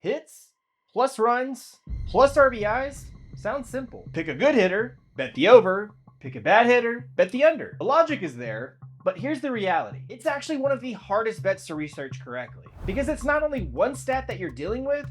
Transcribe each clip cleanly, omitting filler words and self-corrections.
Hits plus runs plus RBIs sounds simple. Pick a good hitter, bet the over. Pick a bad hitter, bet the under. The logic is there, but here's the reality. It's actually one of the hardest bets to research correctly, because it's not only one stat that you're dealing with,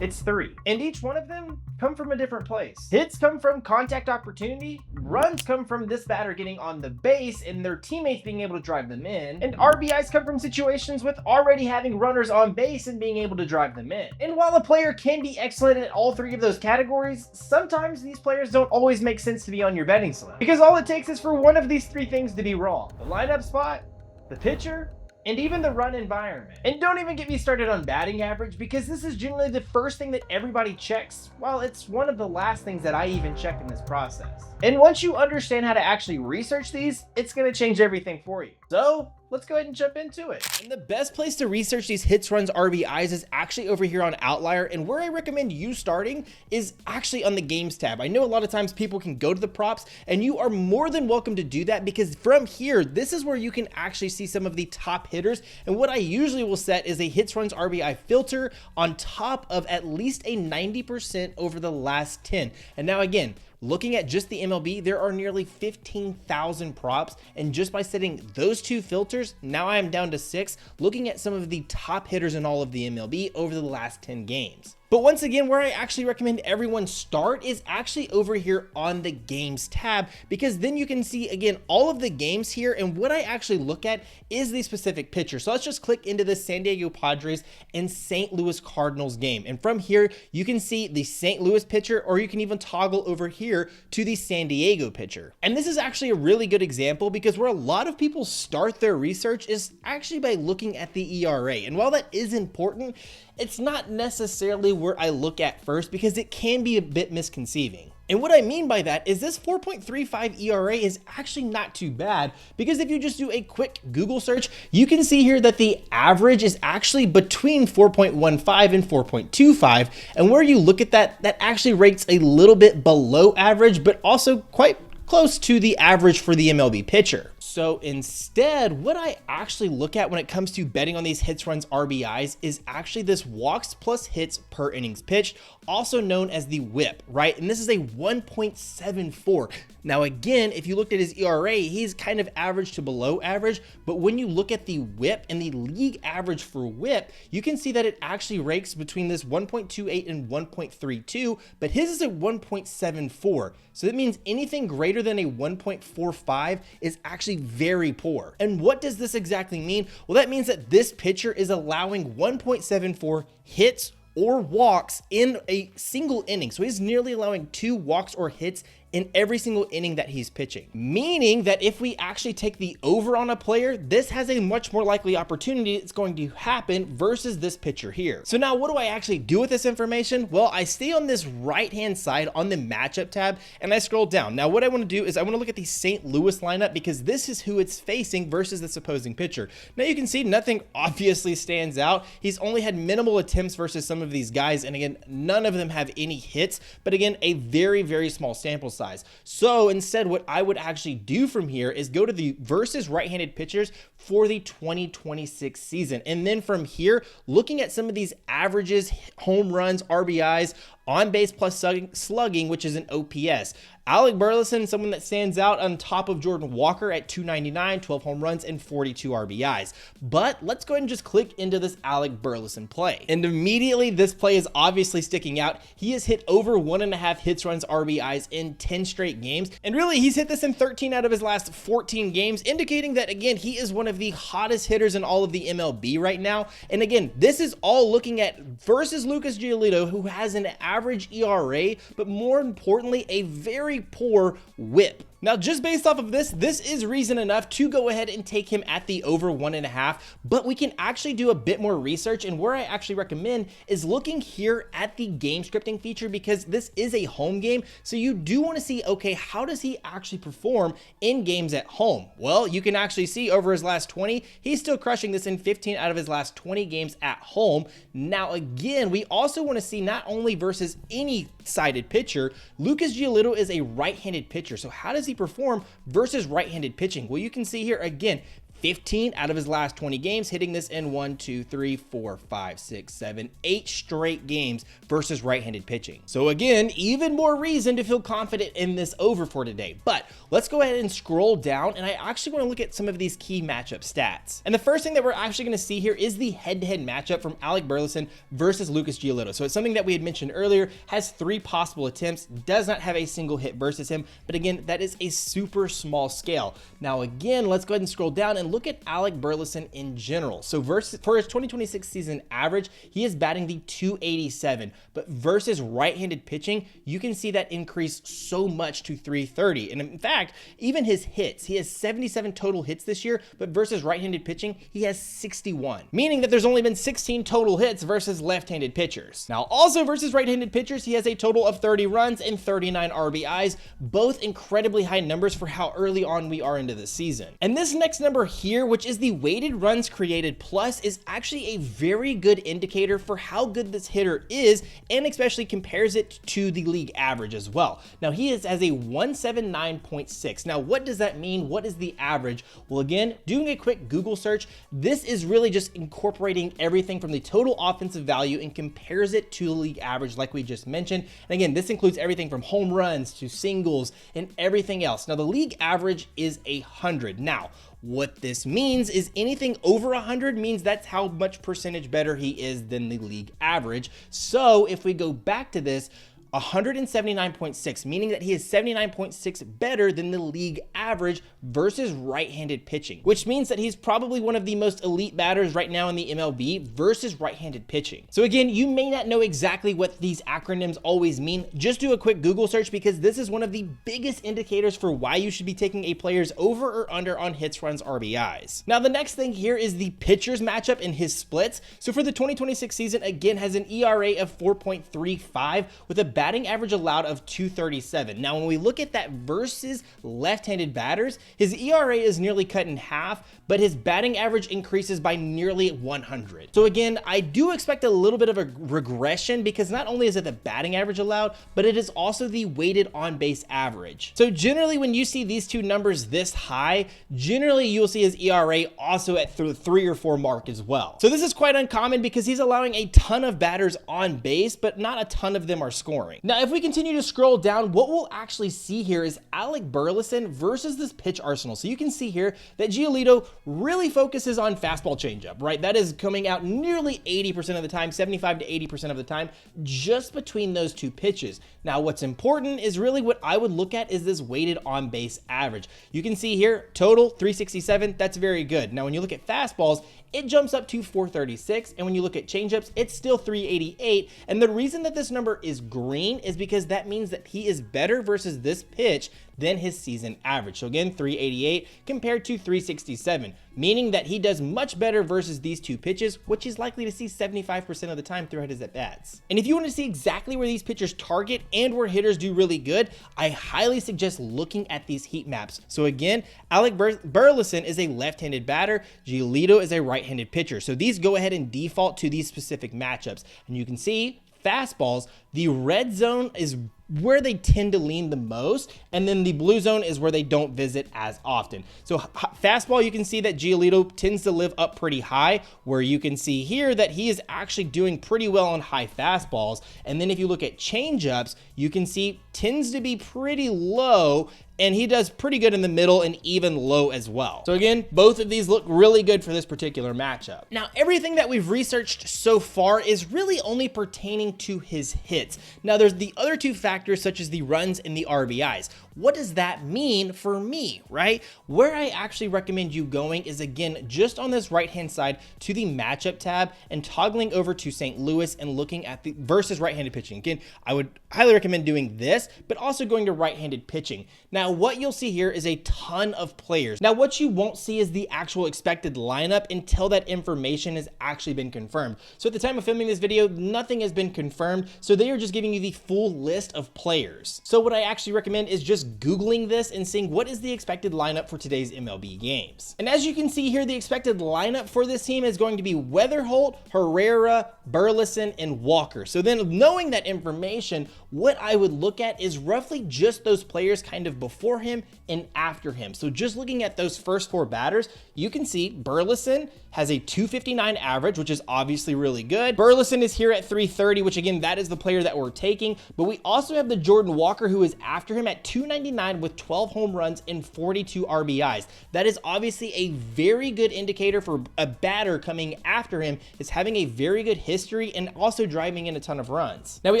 it's three. And each one of them come from a different place. Hits come from contact opportunity, runs come from this batter getting on the base and their teammates being able to drive them in, and RBIs come from situations with already having runners on base and being able to drive them in. And while a player can be excellent at all three of those categories, sometimes these players don't always make sense to be on your betting slip. Because all it takes is for one of these three things to be wrong: the lineup spot, the pitcher, and even the run environment. And don't even get me started on batting average, because this is generally the first thing that everybody checks, while it's one of the last things that I even check in this process. And once you understand how to actually research these, it's going to change everything for you. So let's go ahead and jump into it. And the best place to research these hits, runs, RBIs is actually over here on Outlier. And where I recommend you starting is actually on the games tab. I know a lot of times people can go to the props, and you are more than welcome to do that, because from here, this is where you can actually see some of the top hitters. And what I usually will set is a hits, runs, RBI filter on top of at least a 90% over the last 10. And now again, looking at just the MLB, there are nearly 15,000 props, and just by setting those two filters, now I am down to 6, looking at some of the top hitters in all of the MLB over the last 10 games. But once again, where I actually recommend everyone start is actually over here on the games tab, because then you can see again all of the games here, and what I actually look at is the specific pitcher. So let's just click into the San Diego Padres and St. Louis Cardinals game, and from here you can see the St. Louis pitcher, or you can even toggle over here to the San Diego pitcher. And this is actually a really good example, because where a lot of people start their research is actually by looking at the ERA. And while that is important, it's not necessarily where I look at first, because it can be a bit misconceiving. And what I mean by that is this 4.35 ERA is actually not too bad, because if you just do a quick Google search, you can see here that the average is actually between 4.15 and 4.25. And where you look at that, that actually rates a little bit below average, but also quite close to the average for the MLB pitcher. So instead, what I actually look at when it comes to betting on these hits, runs, RBIs is actually this walks plus hits per innings pitched, also known as the WHIP, right? And this is a 1.74. Now again, if you looked at his ERA, he's kind of average to below average, but when you look at the WHIP and the league average for WHIP, you can see that it actually ranks between this 1.28 and 1.32, but his is a 1.74. So that means anything greater than a 1.45 is actually very poor. And what does this exactly mean? Well, that means that this pitcher is allowing 1.74 hits or walks in a single inning. So he's nearly allowing 2 walks or hits in every single inning that he's pitching. Meaning that if we actually take the over on a player, this has a much more likely opportunity it's going to happen versus this pitcher here. So now what do I actually do with this information? Well, I stay on this right-hand side on the matchup tab, and I scroll down. Now what I want to do is I want to look at the St. Louis lineup, because this is who it's facing versus this opposing pitcher. Now you can see nothing obviously stands out. He's only had minimal attempts versus some of these guys, and again, none of them have any hits, but again, a very, very small sample size. So instead, what I would actually do from here is go to the versus right-handed pitchers for the 2026 season. And then from here, looking at some of these averages, home runs, RBIs, on base plus slugging, which is an OPS. Alec Burleson, someone that stands out on top of Jordan Walker at 299, 12 home runs, and 42 RBIs. But let's go ahead and just click into this Alec Burleson play. And immediately this play is obviously sticking out. He has hit over 1.5 hits, runs, RBIs in 10 straight games. And really, he's hit this in 13 out of his last 14 games, indicating that, again, he is one of the hottest hitters in all of the MLB right now. And again, this is all looking at versus Lucas Giolito, who has an average ERA, but more importantly, a very poor WHIP. Now, just based off of this is reason enough to go ahead and take him at the over 1.5, but we can actually do a bit more research, and where I actually recommend is looking here at the game scripting feature, because this is a home game, so you do want to see, okay, how does he actually perform in games at home? Well, you can actually see over his last 20, he's still crushing this in 15 out of his last 20 games at home. Now, again, we also want to see not only versus any sided pitcher, Lucas Giolito is a right-handed pitcher, so how does he perform versus right-handed pitching? Well, you can see here again, 15 out of his last 20 games, hitting this in 1, 2, 3, 4, 5, 6, 7, 8 straight games versus right-handed pitching. So again, even more reason to feel confident in this over for today. But let's go ahead and scroll down, and I actually want to look at some of these key matchup stats. And the first thing that we're actually going to see here is the head-to-head matchup from Alec Burleson versus Lucas Giolito. So it's something that we had mentioned earlier, has 3 possible attempts, does not have a single hit versus him, but again, that is a super small scale. Now again, let's go ahead and scroll down and look at Alec Burleson in general. So for his 2026 season average, he is batting the 287, but versus right-handed pitching, you can see that increase so much to 330. And in fact, even his hits, he has 77 total hits this year, but versus right-handed pitching, he has 61, meaning that there's only been 16 total hits versus left-handed pitchers. Now also versus right-handed pitchers, he has a total of 30 runs and 39 RBIs, both incredibly high numbers for how early on we are into the season. And this next number here, which is the weighted runs created plus, is actually a very good indicator for how good this hitter is, and especially compares it to the league average as well. Now he is as a 179.6. Now what does that mean? What is the average? Well, again, doing a quick Google search, this is really just incorporating everything from the total offensive value and compares it to the league average like we just mentioned. And again, this includes everything from home runs to singles and everything else. Now the league average is 100. Now, what this means is anything over 100 means that's how much percentage better he is than the league average. So if we go back to this, 179.6, meaning that he is 79.6 better than the league average versus right-handed pitching, which means that he's probably one of the most elite batters right now in the MLB versus right-handed pitching. So again, you may not know exactly what these acronyms always mean. Just do a quick Google search, because this is one of the biggest indicators for why you should be taking a player's over or under on hits, runs, RBIs. Now the next thing here is the pitchers matchup in his splits. So for the 2026 season, again, has an ERA of 4.35 with a batting average allowed of 237. Now, when we look at that versus left-handed batters, his ERA is nearly cut in half, but his batting average increases by nearly 100. So again, I do expect a little bit of a regression, because not only is it the batting average allowed, but it is also the weighted on-base average. So generally, when you see these two numbers this high, generally you'll see his ERA also at the 3 or 4 mark as well. So this is quite uncommon, because he's allowing a ton of batters on base, but not a ton of them are scoring. Now, if we continue to scroll down, what we'll actually see here is Alec Burleson versus this pitch arsenal. So you can see here that Giolito really focuses on fastball changeup, right? That is coming out nearly 80% of the time, 75 to 80% of the time, just between those two pitches. Now, what's important is really what I would look at is this weighted on base average. You can see here, total 367, that's very good. Now, when you look at fastballs, it jumps up to 436, and when you look at changeups, it's still 388. And the reason that this number is green is because that means that he is better versus this pitch than his season average. So again, 388 compared to 367, meaning that he does much better versus these two pitches, which he's likely to see 75% of the time throughout his at-bats. And if you want to see exactly where these pitchers target and where hitters do really good, I highly suggest looking at these heat maps. So again, Alec Burleson is a left-handed batter, Giolito is a right-handed pitcher. So these go ahead and default to these specific matchups. And you can see fastballs, the red zone is where they tend to lean the most, and then the blue zone is where they don't visit as often. So fastball, you can see that Giolito tends to live up pretty high, where you can see here that he is actually doing pretty well on high fastballs. And then if you look at changeups, you can see tends to be pretty low, and he does pretty good in the middle and even low as well. So again, both of these look really good for this particular matchup. Now, everything that we've researched so far is really only pertaining to his hits. Now, there's the other two factors, such as the runs and the RBIs. What does that mean for me, right? Where I actually recommend you going is, again, just on this right-hand side to the matchup tab and toggling over to St. Louis and looking at the versus right-handed pitching. Again, I would highly recommend doing this, but also going to right-handed pitching. Now, what you'll see here is a ton of players. Now, what you won't see is the actual expected lineup until that information has actually been confirmed. So at the time of filming this video, nothing has been confirmed, so they are just giving you the full list of players. So what I actually recommend is just just Googling this and seeing what is the expected lineup for today's MLB games. And as you can see here, the expected lineup for this team is going to be Weatherholt, Herrera, Burleson, and Walker. So then knowing that information, what I would look at is roughly just those players kind of before him and after him. So just looking at those first four batters, you can see Burleson has a 259 average, which is obviously really good. Burleson is here at 330, which again, that is the player that we're taking. But we also have the Jordan Walker, who is after him at 299 with 12 home runs and 42 RBIs. That is obviously a very good indicator for a batter coming after him, is having a very good history and also driving in a ton of runs. Now we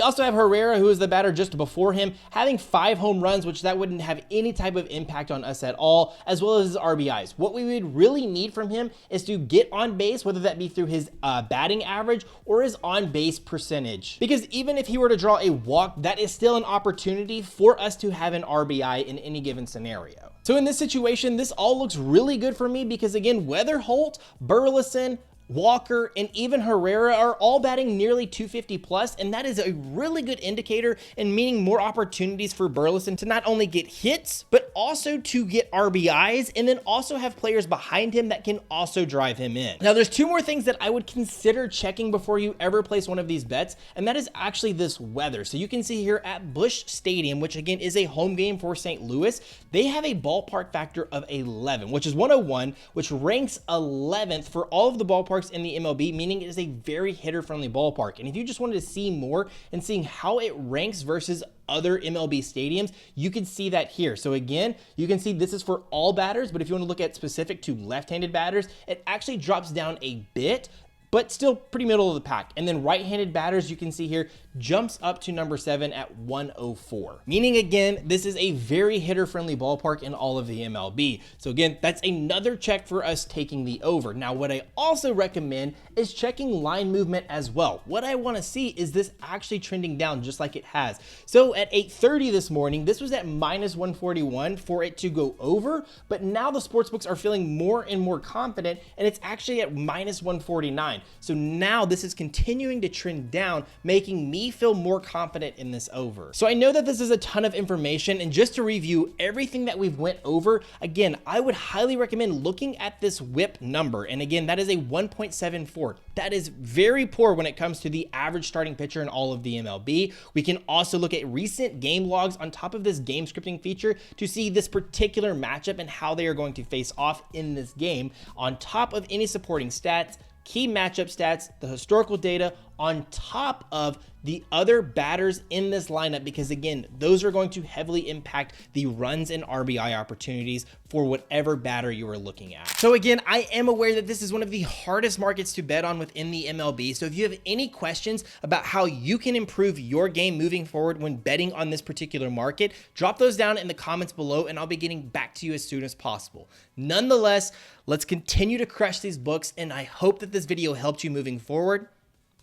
also have Herrera, who is the batter just before him, having 5 home runs, which that wouldn't have any type of impact on us at all, as well as his RBIs. What we would really need from him is to get on base, whether that be through his batting average or his on base percentage. Because even if he were to draw a walk, that is still an opportunity for us to have an RBI in any given scenario. So in this situation, this all looks really good for me because again, Weatherholt, Burleson, Walker, and even Herrera are all batting nearly 250 plus, and that is a really good indicator and meaning more opportunities for Burleson to not only get hits, but also to get RBIs, and then also have players behind him that can also drive him in. Now, there's 2 more things that I would consider checking before you ever place one of these bets, and that is actually this weather. So you can see here at Busch Stadium, which again is a home game for St. Louis, they have a ballpark factor of 11, which is 101, which ranks 11th for all of the ballparks in the MLB, meaning it is a very hitter-friendly ballpark. And if you just wanted to see more and seeing how it ranks versus other MLB stadiums, you can see that here. So again, you can see this is for all batters, but if you want to look at specific to left-handed batters, it actually drops down a bit, but still pretty middle of the pack. And then right-handed batters, you can see here, jumps up to number 7 at 104. Meaning again, this is a very hitter-friendly ballpark in all of the MLB. So again, that's another check for us taking the over. Now, what I also recommend is checking line movement as well. What I want to see is this actually trending down just like it has. So at 8:30 this morning, this was at -141 for it to go over, but now the sportsbooks are feeling more and more confident, and it's actually at -149. So now this is continuing to trend down, making me feel more confident in this over. So I know that this is a ton of information, and just to review everything that we've went over, again, I would highly recommend looking at this whip number. And again, that is a 1.74. That is very poor when it comes to the average starting pitcher in all of the MLB. We can also look at recent game logs on top of this game scripting feature to see this particular matchup and how they are going to face off in this game, on top of any supporting stats, key matchup stats, the historical data, on top of the other batters in this lineup, because again, those are going to heavily impact the runs and RBI opportunities for whatever batter you are looking at. So again, I am aware that this is one of the hardest markets to bet on within the MLB. So if you have any questions about how you can improve your game moving forward when betting on this particular market, drop those down in the comments below and I'll be getting back to you as soon as possible. Nonetheless, let's continue to crush these books, and I hope that this video helped you moving forward.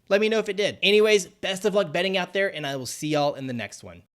Let me know if it did. Anyways, best of luck betting out there, and I will see y'all in the next one.